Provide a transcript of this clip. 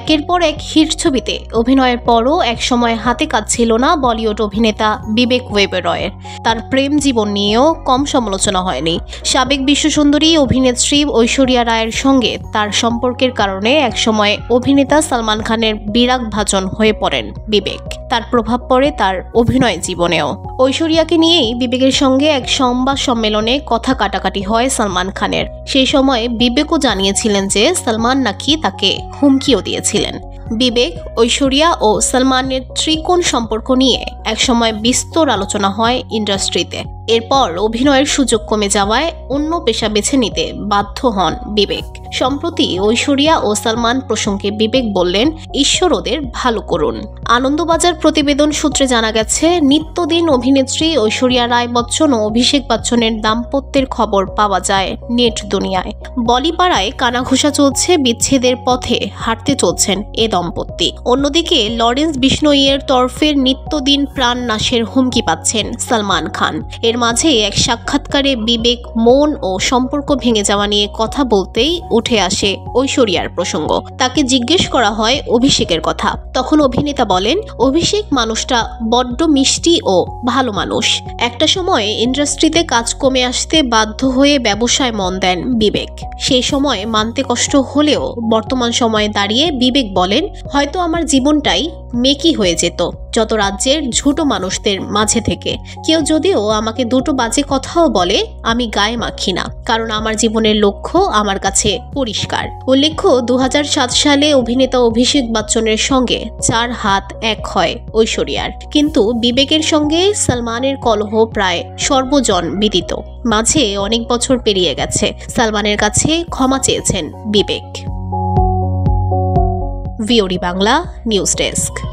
একের পর এক হিট ছবিতে অভিনয়ের পরও একসময় হাতে কাজ ছিল না বলিউড অভিনেতা বিবেক ওবেরয়ের। তার প্রেম জীবন নিয়েও কম সমালোচনা হয়নি। সাবেক বিশ্বসুন্দরী অভিনেত্রী ঐশ্বরিয়া রায়ের সঙ্গে তার সম্পর্কের কারণে একসময় অভিনেতা সালমান খানের বিরাগভাজন হয়ে পড়েন বিবেক। তার প্রভাব পড়ে তার অভিনয় জীবনেও। ঐশ্বরিয়াকে নিয়েই বিবেকের সঙ্গে এক সংবাদ সম্মেলনে কথা কাটাকাটি হয় সালমান খানের। সেই সময় বিবেকও জানিয়েছিলেন যে সালমান নাকি তাকে হুমকিও দিয়েছিলেন। বিবেক, ঐশ্বরিয়া ও সালমানের ত্রিকোণ সম্পর্ক নিয়ে একসময় বিস্তর আলোচনা হয় ইন্ডাস্ট্রিতে। এরপর অভিনয়ের সুযোগ কমে যাওয়ায় অন্য পেশা বেছে নিতে বাধ্য হন বিবেক। সম্প্রতি ঐশ্বরিয়া ও সালমান প্রসঙ্গে বিবেক বললেন, ঈশ্বর ওদের ভালো করুন। আনন্দবাজার প্রতিবেদন সূত্রে জানা গেছে, নিত্যদিন অভিনেত্রী ঐশ্বরিয়া রায় বচ্চন ও অভিষেক বচ্চনের দাম্পত্যের খবর পাওয়া যায় নেট দুনিয়ায়। বলিপাড়ায় কানাঘুষা চলছে, বিচ্ছেদের পথে হাঁটতে চলছেন এ দম্পতি। অন্যদিকে লরেন্স বিশনোইয়ের তরফের নিত্যদিন প্রাণ নাশের হুমকি পাচ্ছেন সালমান খান। এর মাঝে এক সাক্ষাৎকারে বিবেক মন ও সম্পর্ক ভেঙে যাওয়া নিয়ে কথা বলতেই উঠে আসে ঐশ্বরিয়ার প্রসঙ্গ। তাকে জিজ্ঞেস করা হয় অভিষেকের কথা। তখন অভিনেতা বলেন, অভিষেক মানুষটা বড্ড মিষ্টি ও ভালো মানুষ। একটা সময় ইন্ডাস্ট্রিতে কাজ কমে আসতে বাধ্য হয়ে ব্যবসায় মন দেন বিবেক। সেই সময় মানতে কষ্ট হলেও বর্তমান সময়ে দাঁড়িয়ে বিবেক বলেন, হয়তো আমার জীবনটাই মেকি হয়ে যেত যত রাজ্যের ঝুটো মানুষদের মাঝে থেকে। কেউ যদিও আমাকে দুটো বাজে কথাও বলে, আমি গায়ে মাখি না, কারণ আমার জীবনের লক্ষ্য আমার কাছে পরিষ্কার। উল্লেখ্য, 2007 সালে অভিনেতা অভিষেক বচ্চনের সঙ্গে 4 হাত এক হয় ঐশ্বরিয়ার। কিন্তু বিবেকের সঙ্গে সালমানের কলহ প্রায় সর্বজন বিদিত। মাঝে অনেক বছর পেরিয়ে গেছে। সালমানের কাছে ক্ষমা চেয়েছেন Bibek. VOD Bangla news desk.